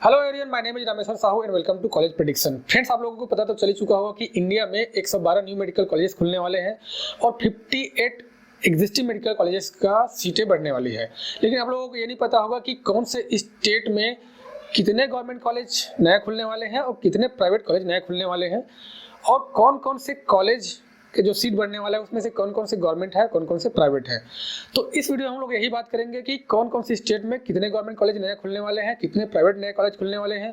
Hello everyone, my name is Rameshwar Sahu and welcome to college prediction. Friends, आप लोगों को पता तो चल ही चुका होगा कि इंडिया में 112 न्यू मेडिकल कॉलेजेस खुलने वाले हैं और 58 एग्जिस्टिंग मेडिकल कॉलेजेस का सीटें बढ़ने वाली है। लेकिन आप लोगों को ये नहीं पता होगा कि कौन से स्टेट में कितने गवर्नमेंट कॉलेज नए खुलने वाले हैं और कितने प्राइवेट कॉलेज नए खुलने वाले हैं, और कौन कौन से कॉलेज के जो सीट बढ़ने वाला है उसमें से कौन कौन से गवर्नमेंट है, कौन कौन से प्राइवेट है। तो इस वीडियो में हम लोग यही बात करेंगे कि कौन कौन सी स्टेट में कितने गवर्नमेंट कॉलेज नए खुलने वाले हैं, कितने प्राइवेट नए कॉलेज खुलने वाले हैं,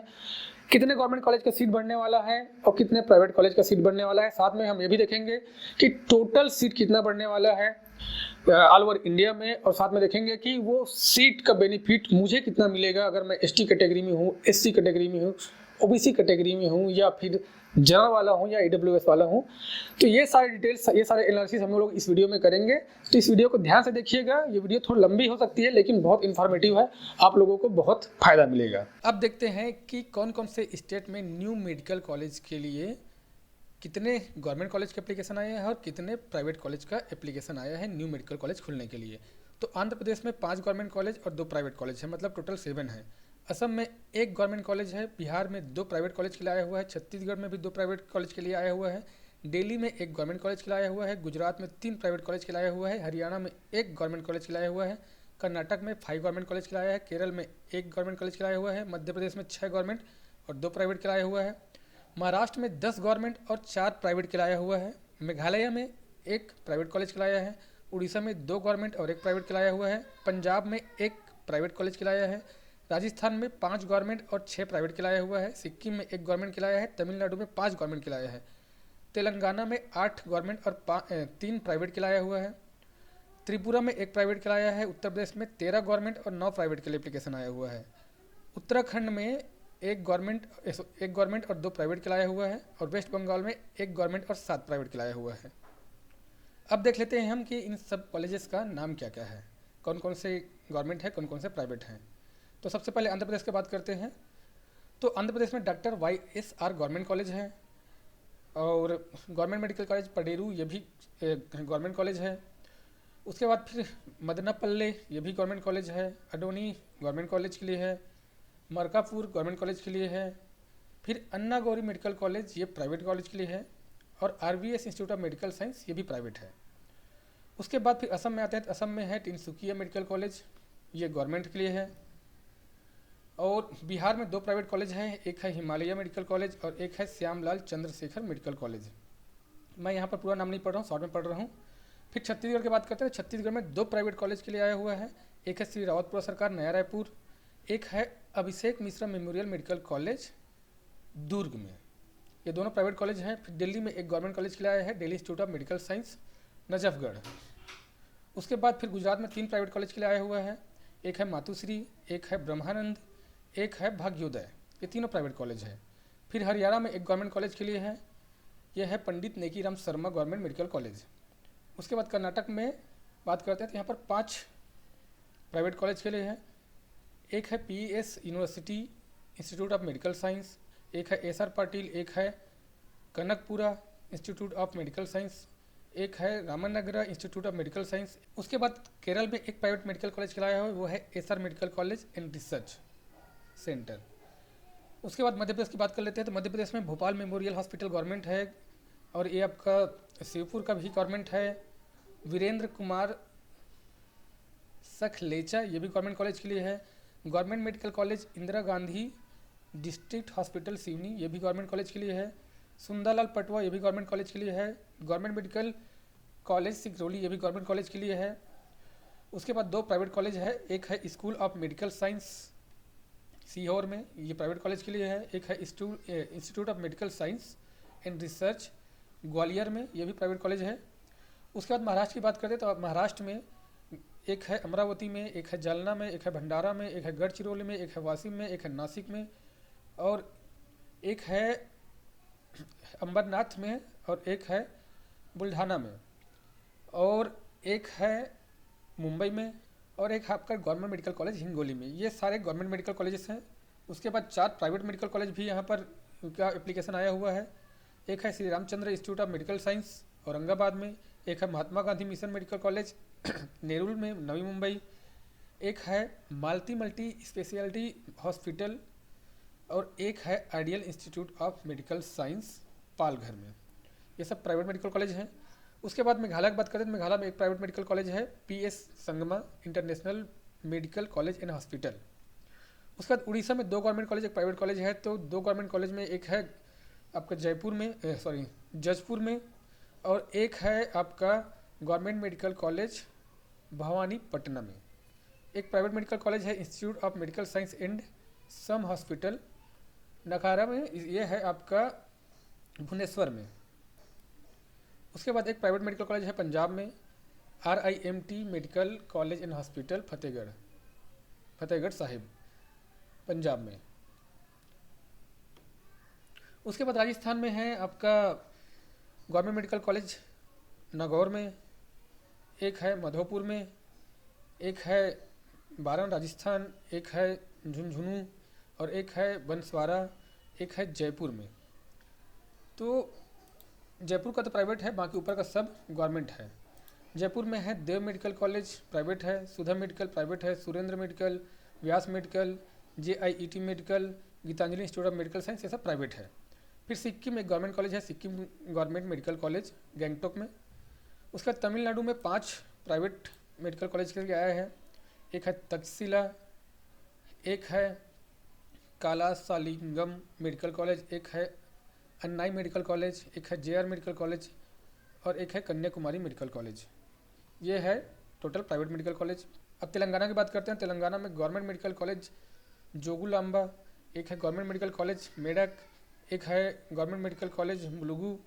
कितने गवर्नमेंट कॉलेज का सीट बढ़ने वाला है और कितने प्राइवेट कॉलेज का सीट बढ़ने वाला है। साथ में हम ये भी देखेंगे कि टोटल सीट कितना बढ़ने वाला है ऑल ओवर इंडिया में, और साथ में देखेंगे कि वो सीट का बेनिफिट मुझे कितना मिलेगा अगर मैं एसटी कैटेगरी में हूँ, एससी कैटेगरी में हूँ, ओबीसी कैटेगरी में हूँ या फिर जनरल वाला हूँ या ईडब्ल्यूएस वाला हूँ। तो ये सारे डिटेल्स, ये सारे एनालिसिस हम लोग इस वीडियो में करेंगे। तो इस वीडियो को ध्यान से देखिएगा। ये वीडियो थोड़ी लंबी हो सकती है लेकिन बहुत इन्फॉर्मेटिव है, आप लोगों को बहुत फायदा मिलेगा। अब देखते हैं कि कौन कौन से स्टेट में न्यू मेडिकल कॉलेज के लिए कितने गवर्नमेंट कॉलेज के एप्लीकेशन आए हैं और कितने प्राइवेट कॉलेज का एप्लीकेशन आया है न्यू मेडिकल कॉलेज खुलने के लिए। तो आंध्र प्रदेश में 5 गवर्नमेंट कॉलेज और 2 प्राइवेट कॉलेज है, मतलब टोटल 7 है। असम में 1 गवर्नमेंट कॉलेज है, बिहार में 2 प्राइवेट कॉलेज के लिए आया हुआ है, छत्तीसगढ़ में भी 2 प्राइवेट कॉलेज के लिए आया हुआ है, दिल्ली में 1 गवर्नमेंट कॉलेज के लिए आया हुआ है, गुजरात में 3 प्राइवेट कॉलेज के लिए आया हुआ है, हरियाणा में 1 गवर्नमेंट कॉलेज के लिए आया हुआ है, कर्नाटक में 5 गवर्नमेंट कॉलेज के लिए आया है, केरल में 1 गवर्नमेंट कॉलेज के लिए आया हुआ है, मध्य प्रदेश में 6 गवर्नमेंट और 2 प्राइवेट के लिए आया हुआ है, महाराष्ट्र में 10 गवर्नमेंट और 4 प्राइवेट के लिए आया हुआ है, मेघालय में 1 प्राइवेट कॉलेज के लिए आया है, उड़ीसा में 2 गवर्नमेंट और 1 प्राइवेट के लिए आया हुआ है, पंजाब में 1 प्राइवेट कॉलेज के लिए आया है, राजस्थान में 5 गवर्नमेंट और 6 प्राइवेट के लिए आया हुआ है, सिक्किम में 1 गवर्नमेंट के लिए आया है, तमिलनाडु में 5 गवर्नमेंट के लिए आया है, तेलंगाना में 8 गवर्नमेंट और 3 प्राइवेट के लिए आया हुआ है, त्रिपुरा में 1 प्राइवेट के लिए आया है, उत्तर प्रदेश में 13 गवर्नमेंट और 9 प्राइवेट के लिए एप्लीकेशन आया हुआ है, उत्तराखंड में 1 गवर्नमेंट और 2 प्राइवेट के लिए आया हुआ है, और वेस्ट बंगाल में 1 गवर्नमेंट और 7 प्राइवेट के लिए आया हुआ है। अब देख लेते हैं हम कि इन सब कॉलेजेस का नाम क्या क्या है, कौन कौन से गवर्नमेंट है, कौन कौन से प्राइवेट हैं। तो सबसे पहले आंध्र प्रदेश की बात करते हैं। तो आंध्र प्रदेश में डॉक्टर YSR गवर्नमेंट कॉलेज है, और गवर्नमेंट मेडिकल कॉलेज पडेरू, ये भी गवर्नमेंट कॉलेज है। उसके बाद फिर मदनापल्ले, ये भी गवर्नमेंट कॉलेज है, अडोनी गवर्नमेंट कॉलेज के लिए है, मरकापुर गवर्नमेंट कॉलेज के लिए है, फिर अन्ना गौरी मेडिकल कॉलेज, ये प्राइवेट कॉलेज के लिए है, और RVS institute of medical science, ये भी प्राइवेट है। उसके बाद फिर असम में आते हैं। तो असम में है तिनसुकिया मेडिकल कॉलेज, ये गवर्नमेंट के लिए है, और बिहार में 2 प्राइवेट कॉलेज हैं, एक है हिमालय मेडिकल कॉलेज और एक है श्यामलाल चंद्रशेखर मेडिकल कॉलेज। मैं यहाँ पर पूरा नाम नहीं पढ़ रहा हूँ, शॉर्ट में पढ़ रहा हूँ। फिर छत्तीसगढ़ की बात करते हैं। छत्तीसगढ़ में 2 प्राइवेट कॉलेज के लिए आया हुआ है, एक है श्री रावतपुरा सरकार नया रायपुर, एक है Abhishek Mishra memorial medical college दुर्ग में, ये दोनों प्राइवेट कॉलेज हैं। फिर दिल्ली में 1 गवर्नमेंट कॉलेज के लिए आया है, Delhi institute of medical science Najafgarh. उसके बाद फिर गुजरात में 3 प्राइवेट कॉलेज के लिए आया हुआ है, एक है मातुश्री, एक है ब्रह्मानंद, एक है भाग्योदय, ये तीनों प्राइवेट कॉलेज है। फिर हरियाणा में 1 गवर्नमेंट कॉलेज के लिए है, यह है Pandit Nekiram Sharma government medical college. उसके बाद कर्नाटक में बात करते हैं तो यहाँ पर 5 प्राइवेट कॉलेज के लिए है, एक है PES university institute of medical science, एक है SR पाटिल, एक है Kanakapura institute of medical science, एक है Ramanagara institute of medical science. उसके बाद केरल में 1 प्राइवेट मेडिकल कॉलेज के लिए आया हुआ है, वो है SR medical college and research centre. उसके बाद मध्य प्रदेश की बात कर लेते हैं। तो मध्य प्रदेश में भोपाल मेमोरियल हॉस्पिटल गवर्नमेंट है, और ये आपका शिवपुर का भी गवर्नमेंट है, वीरेंद्र कुमार सखलेचा, ये भी गवर्नमेंट कॉलेज के लिए है, government medical college Indira Gandhi district hospital Seoni, ये भी गवर्नमेंट कॉलेज के लिए है, सुंदरलाल पटवा, ये भी गवर्नमेंट कॉलेज के लिए है, गवर्नमेंट मेडिकल कॉलेज सिगरौली, ये भी गवर्नमेंट कॉलेज के लिए है। उसके बाद 2 प्राइवेट कॉलेज है, एक है school of medical science Sehore में, ये प्राइवेट कॉलेज के लिए है, एक है institute of medical science and research Gwalior में, ये भी प्राइवेट कॉलेज है। उसके बाद महाराष्ट्र की बात करते हैं। तो महाराष्ट्र में एक है अमरावती में, एक है जालना में, एक है भंडारा में, एक है गढ़चिरौली में, एक है वाशिम में, एक है नासिक में, और एक है अंबरनाथ में, और एक है बुल्ढाना में, और एक है मुंबई में, और एक आपका गवर्नमेंट मेडिकल कॉलेज हिंगोली में। ये सारे गवर्नमेंट मेडिकल कॉलेजेस हैं। उसके बाद 4 प्राइवेट मेडिकल कॉलेज भी यहाँ पर का एप्लीकेशन आया हुआ है, एक है Shri Ramchandra institute of medical science Aurangabad में, एक है Mahatma Gandhi mission medical college Nerul में नवी मुंबई, एक है मालती मल्टी स्पेशलिटी हॉस्पिटल और एक है ideal institute of medical science Palghar में। ये सब प्राइवेट मेडिकल कॉलेज हैं। उसके बाद मेघालय की बात करें तो मेघालय में एक प्राइवेट मेडिकल कॉलेज है, PS Sangma international medical college and hospital. उसके बाद उड़ीसा में 2 गवर्नमेंट कॉलेज, एक प्राइवेट कॉलेज है। तो 2 गवर्नमेंट कॉलेज में एक है आपका जयपुर में, सॉरी जजपुर में, और एक है आपका गवर्नमेंट मेडिकल कॉलेज भवानीपट्टनम में। एक प्राइवेट मेडिकल कॉलेज है institute of medical science and SUM hospital Nakhara में, ये है आपका भुवनेश्वर में। उसके बाद एक प्राइवेट मेडिकल कॉलेज है पंजाब में, RIMT medical college and hospital Fatehgarh Sahib Punjab में। उसके बाद राजस्थान में है आपका गवर्नमेंट मेडिकल कॉलेज नागौर में, एक है माधोपुर में, एक है बारां राजस्थान, एक है झुंझुनू और एक है बंसवाड़ा, एक है जयपुर में। तो जयपुर का तो प्राइवेट है, बाकी ऊपर का सब गवर्नमेंट है। जयपुर में है देव मेडिकल कॉलेज प्राइवेट है, सुधा मेडिकल प्राइवेट है, Surendra medical, Vyas medical, JIET medical, Gitanjali institute of medical science, ये सब प्राइवेट है। फिर सिक्किम में एक गवर्नमेंट कॉलेज है, Sikkim government medical college Gangtok में। उसके बाद तमिलनाडु में 5 प्राइवेट मेडिकल कॉलेज के लिए आया है। एक है तक्षशिला, एक है कालासालिंगम मेडिकल कॉलेज, एक है अन्नाई मेडिकल कॉलेज, एक है JR मेडिकल कॉलेज और एक है कन्याकुमारी मेडिकल कॉलेज। ये है टोटल प्राइवेट मेडिकल कॉलेज। अब तेलंगाना की बात करते हैं। तेलंगाना में गवर्नमेंट मेडिकल कॉलेज जोगुलांबा, एक है गवर्नमेंट मेडिकल कॉलेज मेडक, एक है गवर्नमेंट मेडिकल कॉलेज मुलुगु,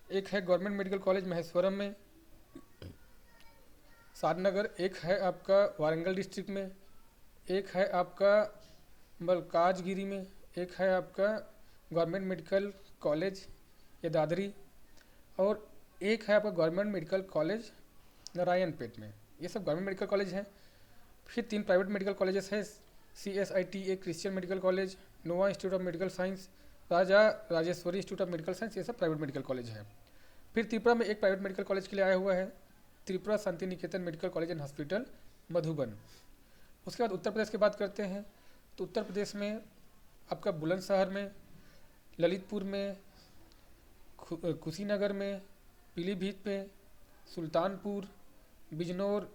एक है गवर्नमेंट मेडिकल कॉलेज महेश्वरम में सारनगर, एक है आपका वारंगल डिस्ट्रिक्ट में, एक है आपका मलकाजगिरी में, एक है आपका गवर्नमेंट मेडिकल कॉलेज यदाद्री और एक है आपका गवर्नमेंट मेडिकल कॉलेज नारायणपेट में। ये सब गवर्नमेंट मेडिकल कॉलेज हैं। फिर 3 प्राइवेट मेडिकल कॉलेजेस हैं, CSIT एक Christian medical college, Nova institute of medical science, Raja Rajeshwari institute of medical science, ये सब प्राइवेट मेडिकल कॉलेज हैं। फिर त्रिपुरा में एक प्राइवेट मेडिकल कॉलेज के लिए आया हुआ है, Tripura Shanti Niketan medical college and hospital Madhuban. उसके बाद उत्तर प्रदेश की बात करते हैं तो उत्तर प्रदेश में आपका बुलंदशहर में, ललितपुर में, कुशीनगर में, पीलीभीत में, सुल्तानपुर, बिजनौर,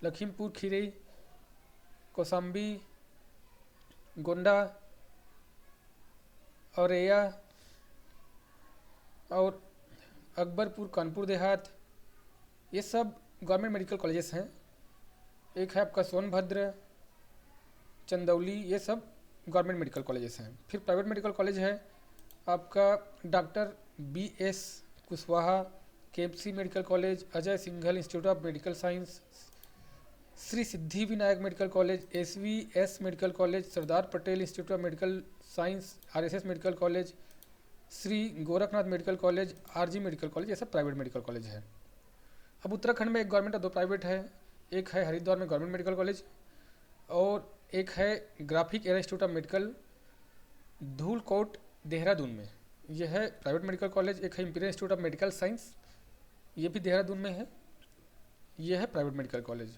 लखीमपुर खीरी, कौशाम्बी, गोंडा, औरैया और अकबरपुर कानपुर देहात, ये सब गवर्नमेंट मेडिकल कॉलेजेस हैं। एक है आपका सोनभद्र, चंदौली, ये सब गवर्नमेंट मेडिकल कॉलेजेस हैं। फिर प्राइवेट मेडिकल कॉलेज है आपका doctor BS Kushwaha KMC medical college, Ajay Singhal institute of medical science, Shri Siddhi Vinayak medical college, SVS medical college, Sardar Patel institute of medical science, RSS medical college, Shri Gorakhnath medical college, RG medical college, ये सब private medical college है। अब उत्तराखंड में एक government और 2 private है। एक है हरिद्वार में गवर्नमेंट मेडिकल कॉलेज और एक है graphic air institute of medical Dhulkot Dehradun में, यह है प्राइवेट मेडिकल कॉलेज। एक है imperial institute of medical science, ये भी देहरादून में है, यह है प्राइवेट मेडिकल कॉलेज।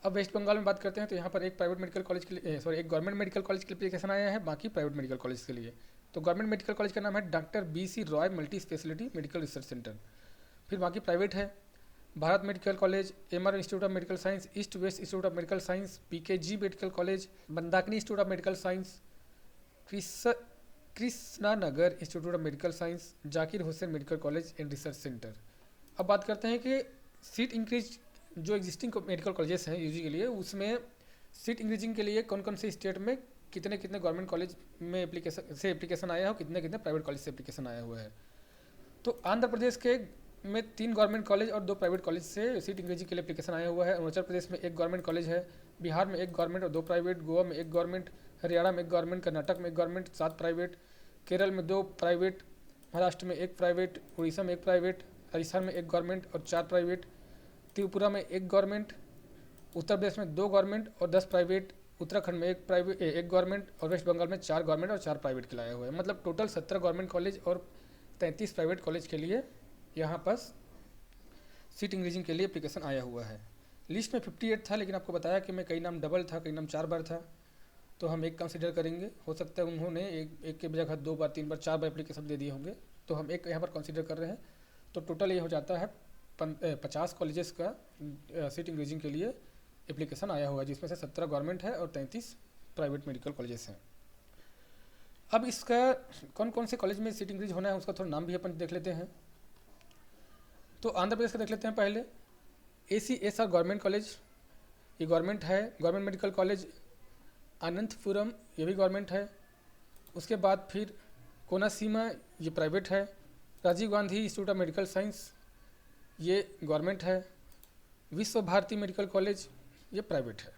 अब वेस्ट बंगाल में बात करते हैं तो यहाँ पर एक प्राइवेट मेडिकल कॉलेज के लिए एक गवर्नमेंट मेडिकल कॉलेज के लिए एप्लीकेशन आया है, बाकी प्राइवेट मेडिकल कॉलेज के लिए। तो गवर्नमेंट मेडिकल कॉलेज का नाम है doctor BC Roy multi speciality medical research centre. फिर बाकी प्राइवेट है Bharat medical college, MR institute of medical science, east west institute of medical science, PKG medical college, Mandakini institute of medical science, Krishna Nagar institute of medical science, Zakir Hussain medical college and research centre. अब बात करते हैं कि seat increase जो existing medical colleges हैं UG के लिए, उसमें सीट इंक्रीजिंग के लिए कौन कौन से स्टेट में कितने कितने गवर्नमेंट कॉलेज में एप्लीकेशन आया है और कितने कितने प्राइवेट कॉलेज से एप्लीकेशन आया हुआ है। तो आंध्र प्रदेश के में 3 गवर्नमेंट कॉलेज और 2 प्राइवेट कॉलेज से सीट इंक्रीजिंग के लिए एप्लीकेशन आया हुआ है। अरुणाचल प्रदेश में 1 गवर्नमेंट कॉलेज है, बिहार में 1 गवर्नमेंट और 2 प्राइवेट, गोवा में 1 गवर्नमेंट, हरियाणा में 1 गवर्नमेंट, कर्नाटक में 1 गवर्नमेंट, 7 प्राइवेट, केरल में 2 प्राइवेट, महाराष्ट्र में 1 प्राइवेट, उड़ीसा में 1 प्राइवेट, राजस्थान में 1 गवर्नमेंट और 4 प्राइवेट, त्रिपुरा में 1 गवर्नमेंट, उत्तर प्रदेश में 2 गवर्नमेंट और 10 प्राइवेट, उत्तराखंड में 1 गवर्नमेंट और वेस्ट बंगाल में 4 गवर्नमेंट और 4 प्राइवेट के लाए हुए हैं। मतलब टोटल 17 गवर्नमेंट कॉलेज और 33 प्राइवेट कॉलेज के लिए यहाँ पास सीट इंक्रीजिंग के लिए एप्लीकेशन आया हुआ है। लिस्ट में 58 था, लेकिन आपको बताया कि मैं कई नाम डबल था, कई नाम 4 बार था। तो हम एक कंसिडर करेंगे। हो सकता है उन्होंने एक के जगह 2 बार 3 बार 4 बार एप्लीकेशन दे दिए होंगे, तो हम एक यहाँ पर कंसिडर कर रहे हैं। तो टोटल ये हो जाता है 50 कॉलेजेस का सीट इंक्रीजिंग के लिए एप्लीकेशन आया हुआ है, जिसमें से 17 गवर्नमेंट है और 33 प्राइवेट मेडिकल कॉलेजेस हैं। अब इसका कौन कौन से कॉलेज में सीट इंक्रीज होना है उसका थोड़ा नाम भी अपन देख लेते हैं। तो आंध्र प्रदेश का देख लेते हैं पहले। ACSR गवर्नमेंट कॉलेज, ये गवर्नमेंट है। गवर्नमेंट मेडिकल कॉलेज अनंतपुरम, ये भी गवर्नमेंट है। उसके बाद फिर कोनासीमा, ये प्राइवेट है। Rajiv Gandhi institute of medical science, ये गवर्नमेंट है। विश्व भारती मेडिकल कॉलेज, ये प्राइवेट है।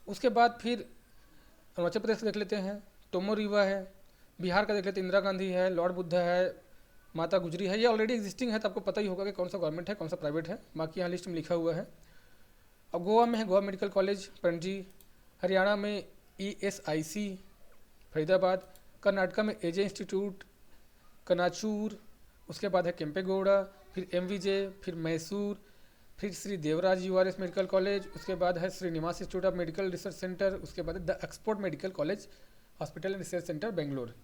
उसके बाद फिर अरुणाचल प्रदेश का देख लेते हैं, टोमो रिवा है। बिहार का देख लेते हैं, इंदिरा गांधी है, लॉर्ड बुद्धा है, माता गुजरी है। ये ऑलरेडी एग्जिस्टिंग है, तो आपको पता ही होगा कि कौन सा गवर्नमेंट है कौन सा प्राइवेट है, बाकी यहाँ लिस्ट में लिखा हुआ है। अब गोवा में है गोवा मेडिकल कॉलेज पणजी, हरियाणा में ESIC फरीदाबाद, कर्नाटका में AJ इंस्टीट्यूट कनाचूर, उसके बाद है केम्पेगौड़ा, फिर MVJ, फिर मैसूर, फिर Shri Devaraj URS medical college, उसके बाद है Srinivas institute of medical research centre, उसके बाद है the export medical college hospital and research centre Bangalore.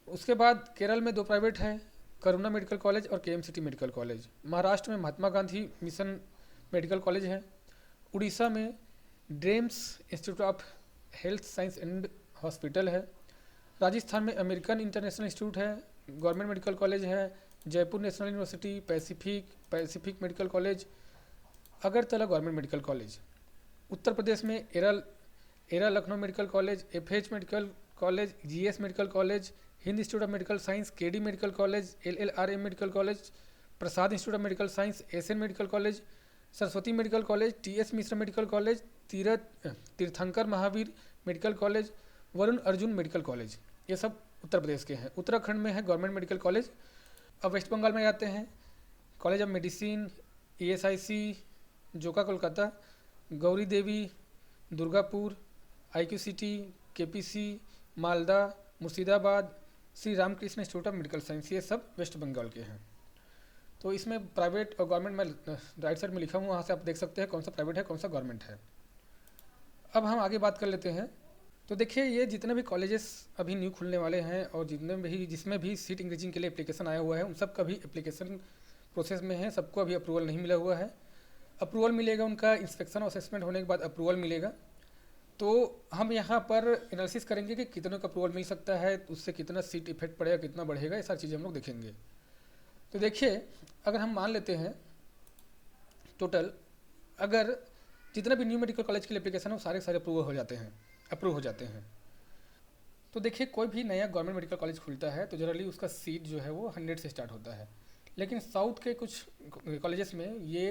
उसके बाद केरल में 2 प्राइवेट है, करुणा मेडिकल कॉलेज और KMCT मेडिकल कॉलेज। महाराष्ट्र में Mahatma Gandhi mission medical college है। उड़ीसा में ड्रेम्स institute of health science and hospital है। राजस्थान में अमेरिकन इंटरनेशनल इंस्टीट्यूट है, गवर्नमेंट मेडिकल कॉलेज है। Jaipur national university, pacific medical college, Agartala government medical college. Uttar Pradesh में Era Lucknow medical college, FH medical college, GS medical college, Hind institute of medical science, KD medical college, LLRM medical college, Prasad institute of medical science, SN medical college, Saraswati medical college, TS Mishra medical college, Teerthanker Mahaveer medical college, Varun Arjun medical college. ये सब उत्तर प्रदेश के हैं। उत्तराखंड में है government medical college. अब west Bengal में आते हैं, college of medicine, ESIC Joka Kolkata, Gouri Devi Durgapur, IQCT, KPC Malda, Murshidabad, Shri Ramakrishna institute of medical science, ये सब वेस्ट बंगाल के हैं। तो इसमें प्राइवेट और गवर्नमेंट में राइट साइड में लिखा हूँ, वहाँ से आप देख सकते हैं कौन सा प्राइवेट है कौन सा गवर्नमेंट है। अब हम आगे बात कर लेते हैं। तो देखिए, ये जितने भी कॉलेजेस अभी न्यू खुलने वाले हैं और जिसमें भी सीट इंक्रीजिंग के लिए एप्लीकेशन आया हुआ है, उन सब का भी एप्लीकेशन प्रोसेस में है। सबको अभी अप्रूवल नहीं मिला हुआ है। अप्रूवल मिलेगा, उनका इंस्पेक्शन और असेसमेंट होने के बाद अप्रूवल मिलेगा। तो हम यहाँ पर एनालिसिस करेंगे कि कितनों का अप्रूवल मिल सकता है, उससे कितना सीट इफेक्ट पड़ेगा, कितना बढ़ेगा, ये सारी चीज़ें हम लोग देखेंगे। तो देखिए, अगर हम मान लेते हैं टोटल, अगर जितना भी न्यू मेडिकल कॉलेज के लिए एप्लीकेशन है वो सारे अप्रूव हो जाते हैं। तो देखिए, कोई भी नया गवर्नमेंट मेडिकल कॉलेज खुलता है तो जनरली उसका सीट जो है वो 100 से स्टार्ट होता है, लेकिन साउथ के कुछ कॉलेजेस में ये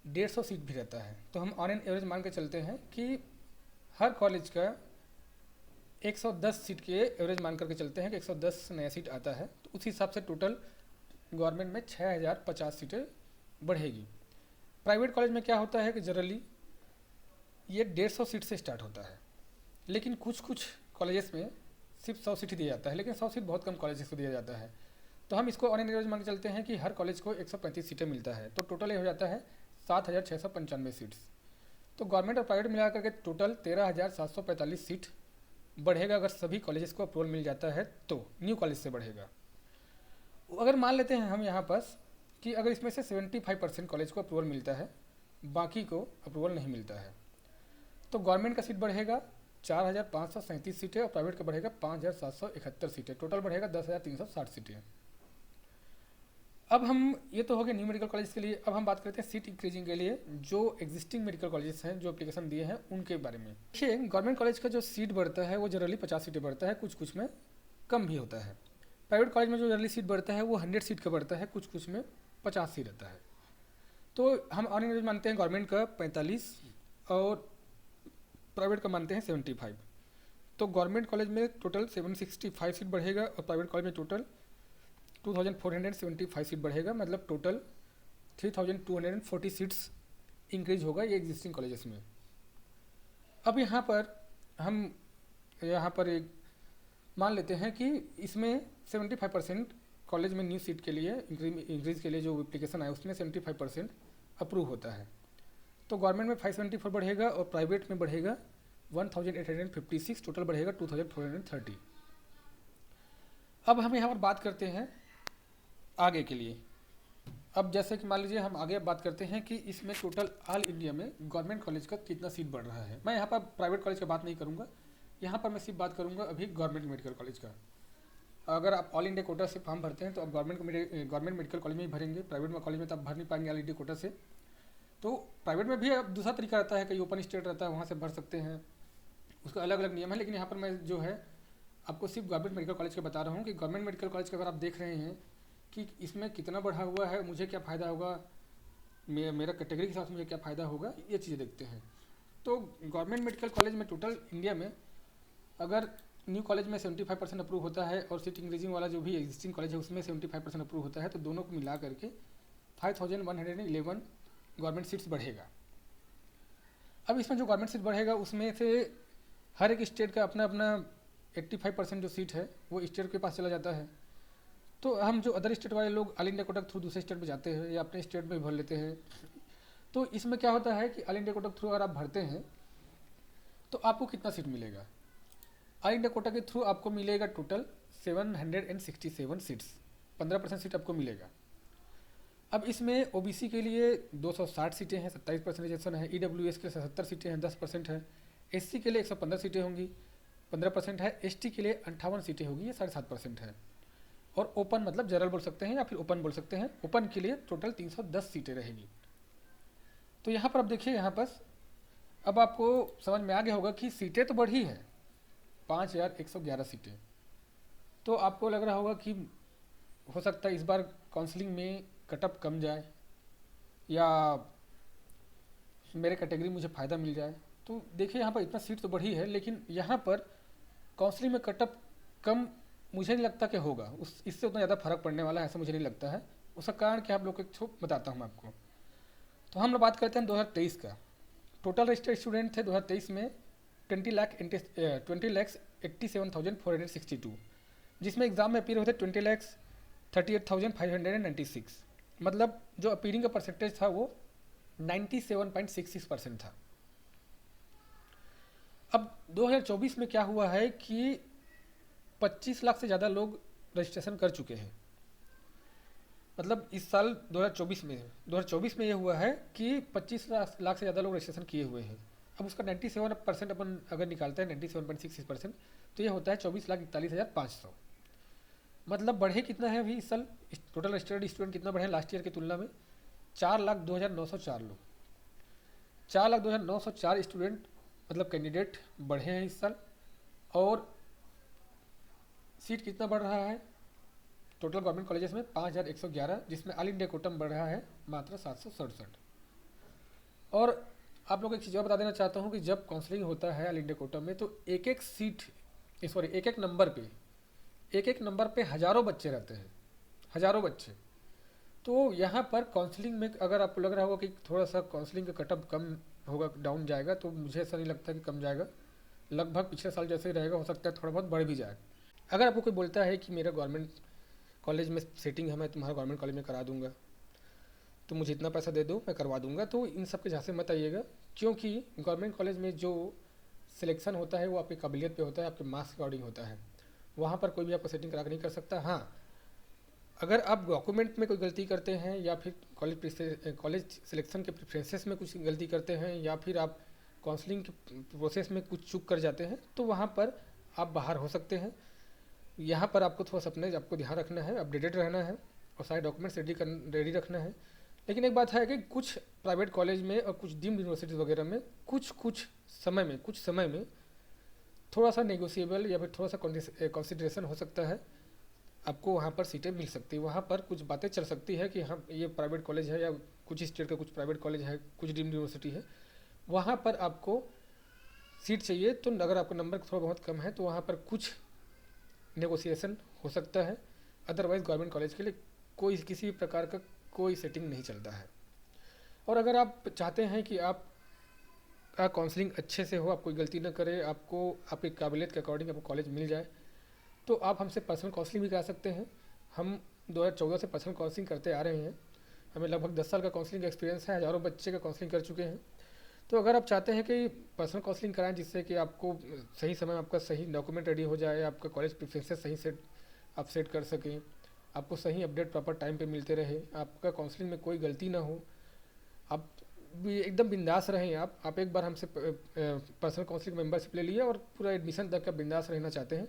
150 सीट भी रहता है। तो हम ऑन एन एवरेज मान के चलते हैं कि हर कॉलेज का 110 सीट के एवरेज मान करके चलते हैं कि 110 नया सीट आता है, तो उस हिसाब से टोटल गवर्नमेंट में 6050 सीटें बढ़ेगी। प्राइवेट कॉलेज में क्या होता है कि जनरली ये 150 सीट से स्टार्ट होता है, लेकिन कुछ कॉलेजेस में सिर्फ 100 सीट ही दिया जाता है, लेकिन 100 सीट बहुत कम कॉलेजेस को दिया जाता है। तो हम इसको ऑन एन एवरेज मान के चलते हैं कि हर कॉलेज को 135 सीटें मिलता है, तो टोटल ये हो जाता है 7695 सीट्स। तो गवर्नमेंट और प्राइवेट मिला करके टोटल 13745 सीट बढ़ेगा अगर सभी कॉलेजेस को अप्रूवल मिल जाता है, तो न्यू कॉलेज से बढ़ेगा। अगर मान लेते हैं हम यहाँ पास कि अगर इसमें से 75% कॉलेज को अप्रूवल मिलता है, बाकी को अप्रूवल नहीं मिलता है, तो गवर्नमेंट का सीट बढ़ेगा 4537 सीटें और प्राइवेट का बढ़ेगा 5771 सीटें, टोटल बढ़ेगा 10360 सीटें। अब हम ये तो हो गया न्यू मेडिकल कॉलेज के लिए। अब हम बात करते हैं सीट इंक्रीजिंग के लिए जो एग्जिस्टिंग मेडिकल कॉलेजेस हैं जो एप्लीकेशन दिए हैं उनके बारे में। देखिए, गवर्नमेंट कॉलेज का जो सीट बढ़ता है वो जनरली 50 सीटें बढ़ता है, कुछ में कम भी होता है। प्राइवेट कॉलेज में जो जनरली सीट बढ़ता है वो 100 सीट का बढ़ता है, कुछ में 50 ही रहता है। तो हम ऑन एवरेज मानते हैं गवर्नमेंट का 45 और प्राइवेट का मानते हैं 75। तो गवर्नमेंट कॉलेज में टोटल 765 सीट बढ़ेगा और प्राइवेट कॉलेज में टोटल 2475 सीट बढ़ेगा, मतलब टोटल 3240 सीट्स इंक्रीज होगा ये एग्जिस्टिंग कॉलेजेस में। अब यहाँ पर एक मान लेते हैं कि इसमें 75% कॉलेज में न्यू सीट के लिए इंक्रीज के लिए जो एप्लीकेशन आया उसमें 75% अप्रूव होता है। तो गवर्नमेंट में 574 बढ़ेगा और प्राइवेट में बढ़ेगा 1856, टोटल बढ़ेगा 2430। अब हम यहाँ पर बात करते हैं आगे के लिए। अब जैसे कि मान लीजिए हम आगे बात करते हैं कि इसमें टोटल ऑल इंडिया में गवर्नमेंट कॉलेज का कितना सीट बढ़ रहा है। मैं यहाँ पर प्राइवेट कॉलेज का बात नहीं करूँगा, यहाँ पर मैं सिर्फ बात करूँगा अभी गवर्नमेंट मेडिकल कॉलेज का। अगर आप ऑल इंडिया कोटा से फॉर्म भरते हैं तो आप गवर्नमेंट मेडिकल कॉलेज में ही भरेंगे, प्राइवेट कॉलेज में तो आप भर नहीं पाएंगे ऑल इंडिया कोटा से। तो प्राइवेट में भी अब दूसरा तरीका रहता है, कहीं ओपन स्टेट रहता है, वहाँ से भर सकते हैं, उसका अलग अलग नियम है। लेकिन यहाँ पर मैं जो है आपको सिर्फ गवर्नमेंट मेडिकल कॉलेज का बता रहा हूँ कि गवर्नमेंट मेडिकल कॉलेज का अगर आप देख रहे हैं कि इसमें कितना बढ़ा हुआ है, मुझे क्या फ़ायदा होगा, मेरा कैटेगरी के हिसाब से मुझे क्या फ़ायदा होगा, ये चीज़ें देखते हैं। तो गवर्नमेंट मेडिकल कॉलेज में टोटल इंडिया में अगर न्यू कॉलेज में 75% अप्रूव होता है और सीट इंक्रीजिंग वाला जो भी एग्जिस्टिंग कॉलेज है उसमें 75% अप्रूव होता है, तो दोनों को मिला करके 5111 गवर्नमेंट सीट्स बढ़ेगा। अब इसमें जो गवर्नमेंट सीट बढ़ेगा उसमें से हर एक स्टेट का अपना अपना 85% जो सीट है वो स्टेट के पास चला जाता है। तो हम जो अदर स्टेट वाले लोग ऑल इंडिया कोटा के थ्रू दूसरे स्टेट में जाते हैं या अपने स्टेट में भर लेते हैं, तो इसमें क्या होता है कि ऑल इंडिया कोटा के थ्रू अगर आप भरते हैं तो आपको कितना सीट मिलेगा। ऑल इंडिया कोटा के थ्रू आपको मिलेगा टोटल 767 सीट्स, 15% सीट आपको मिलेगा। अब इसमें ओबीसी के लिए 260 सीटें हैं, 27% रिजर्वेशन है, ईडब्ल्यूएस के लिए 77 सीटें हैं, 10% है, एससी के लिए 115 सीटें होंगी, 15% है, एसटी के लिए 58 सीटें होगी, ये 7.5% है। और ओपन मतलब जनरल बोल सकते हैं या फिर ओपन बोल सकते हैं, ओपन के लिए टोटल 310 सीटें रहेगी। तो यहाँ पर अब देखिए, यहाँ पर अब आपको समझ में आ गया होगा कि सीटें तो बढ़ी हैं, 5111 सीटें। तो आपको लग रहा होगा कि हो सकता है इस बार काउंसलिंग में कटअप कम जाए या मेरे कैटेगरी मुझे फ़ायदा मिल जाए। तो देखिए यहाँ पर इतना सीट तो बढ़ी है, लेकिन यहाँ पर काउंसलिंग में कटअप कम मुझे नहीं लगता कि होगा, इससे उतना ज़्यादा फर्क पड़ने वाला है ऐसा मुझे नहीं लगता है। उसका कारण क्या आप लोग को बताता हूँ मैं आपको। तो हम लोग बात करते हैं 2023 का। टोटल रजिस्टर्ड स्टूडेंट थे 2023 में 20,87,462, जिसमें एग्ज़ाम में अपीयर होते 20,38,596। मतलब जो अपीयरिंग का परसेंटेज था वो 97.66% था। अब 2024 में क्या हुआ है कि 25 लाख से ज़्यादा लोग रजिस्ट्रेशन कर चुके हैं। मतलब इस साल 2024 में ये हुआ है कि 25 लाख से ज़्यादा लोग रजिस्ट्रेशन किए हुए हैं। अब उसका 97% अपन अगर निकालते हैं 97.66%, तो ये होता है 24,41,500। मतलब बढ़े कितना है अभी इस साल टोटल रजिस्टर्ड स्टूडेंट कितना बढ़े लास्ट ईयर की तुलना में? 4,02,904 लोग, 4,02,904 स्टूडेंट मतलब कैंडिडेट बढ़े हैं इस साल। और सीट कितना बढ़ रहा है टोटल गवर्नमेंट कॉलेजेस में? 5,111, जिसमें ऑल इंडिया कोटा में बढ़ रहा है मात्र 767। और आप लोग एक चीज़ और बता देना चाहता हूँ कि जब काउंसलिंग होता है ऑल इंडिया कोटा में तो एक एक नंबर पे हज़ारों बच्चे रहते हैं, हज़ारों बच्चे। तो यहाँ पर काउंसलिंग में अगर आपको लग रहा होगा कि थोड़ा सा काउंसलिंग का कटअप कम होगा, डाउन जाएगा, तो मुझे ऐसा नहीं लगता कि कम जाएगा। लगभग पिछले साल जैसे ही रहेगा, हो सकता है थोड़ा बहुत बढ़ भी जाए। अगर आपको कोई बोलता है कि मेरा गवर्नमेंट कॉलेज में सेटिंग है, मैं तुम्हारा गवर्नमेंट कॉलेज में करा दूंगा, तो मुझे इतना पैसा दे दो मैं करवा दूंगा, तो इन सब के झांसे मत आइएगा। क्योंकि गवर्नमेंट कॉलेज में जो सिलेक्शन होता है वो आपकी काबिलियत पे होता है, आपके मार्क्स के अकॉर्डिंग होता है। वहाँ पर कोई भी आपको सेटिंग करा के नहीं कर सकता। हाँ, अगर आप डॉक्यूमेंट में कोई गलती करते हैं या फिर कॉलेज सिलेक्शन के प्रेफरेंसेस में कुछ गलती करते हैं या फिर आप काउंसलिंग के प्रोसेस में कुछ चूक कर जाते हैं, तो वहाँ पर आप बाहर हो सकते हैं। यहाँ पर आपको थोड़ा सा अपने आपको ध्यान रखना है, अपडेटेड रहना है और सारे डॉक्यूमेंट्स रेडी रखना है। लेकिन एक बात है कि कुछ प्राइवेट कॉलेज में और कुछ डीम्ड यूनिवर्सिटीज़ वगैरह में कुछ समय में थोड़ा सा नेगोशिएबल या फिर थोड़ा सा कंसिडरेशन हो सकता है, आपको वहाँ पर सीटें मिल सकती है। वहाँ पर कुछ बातें चल सकती है कि हम ये प्राइवेट कॉलेज है या कुछ स्टेट का कुछ प्राइवेट कॉलेज है, कुछ डीम्ड यूनिवर्सिटी है, वहाँ पर आपको सीट चाहिए। तो अगर आपका नंबर थोड़ा बहुत कम है तो वहाँ पर कुछ नेगोशिएशन हो सकता है। अदरवाइज़ गवर्नमेंट कॉलेज के लिए कोई किसी भी प्रकार का कोई सेटिंग नहीं चलता है। और अगर आप चाहते हैं कि आप का काउंसलिंग अच्छे से हो, आप कोई गलती ना करे, आपको आपकी काबिलियत के अकॉर्डिंग आपको कॉलेज मिल जाए, तो आप हमसे पर्सनल काउंसलिंग भी करा सकते हैं। हम 2014 से पर्सनल काउंसलिंग करते आ रहे हैं, हमें लगभग 10 साल का काउंसलिंग का एक्सपीरियंस है, हज़ारों बच्चे का काउंसलिंग कर चुके हैं। तो अगर आप चाहते हैं कि पर्सनल काउंसलिंग कराएं जिससे कि आपको सही समय में आपका सही डॉक्यूमेंट रेडी हो जाए, आपका कॉलेज प्रेफरेंसेस सही सेट आप सेट कर सकें, आपको सही अपडेट प्रॉपर टाइम पे मिलते रहे, आपका काउंसलिंग में कोई गलती ना हो, आप भी एकदम बिंदास रहें। आप एक बार हमसे पर्सनल काउंसलिंग मेंबरशिप ले लिए और पूरा एडमिशन तक का बिंदास रहना चाहते हैं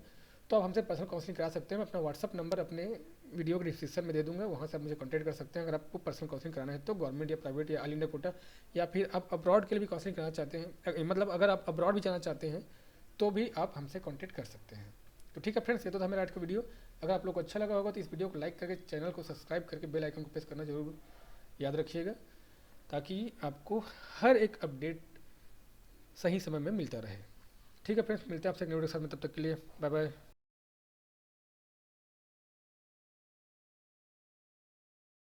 तो आप हमसे पर्सनल काउंसलिंग करा सकते हैं। मैं अपना व्हाट्सअप नंबर अपने वीडियो के डिस्क्रिप्शन में दे दूंगा, वहाँ से आप मुझे कॉन्टैक्ट कर सकते हैं अगर आपको पर्सनल काउंसलिंग कराना है तो, गवर्नमेंट या प्राइवेट या ऑल इंडिया कोटा, या फिर आप अब्रॉड के लिए भी काउंसलिंग कराना चाहते हैं, मतलब अगर आप अब्रॉड भी जाना चाहते हैं तो भी आप हमसे कॉन्टैक्ट कर सकते हैं। तो ठीक है फ्रेंड्स, ये तो था मेरा आज का वीडियो। अगर आप लोग को अच्छा लगा होगा तो इस वीडियो को लाइक करके चैनल को सब्सक्राइब करके बेल आइकन को प्रेस करना जरूर याद रखिएगा, ताकि आपको हर एक अपडेट सही समय में मिलता रहे। ठीक है फ्रेंड्स, मिलते हैं आपसे एक नए वीडियो के साथ में, तब तक के लिए बाय बाय।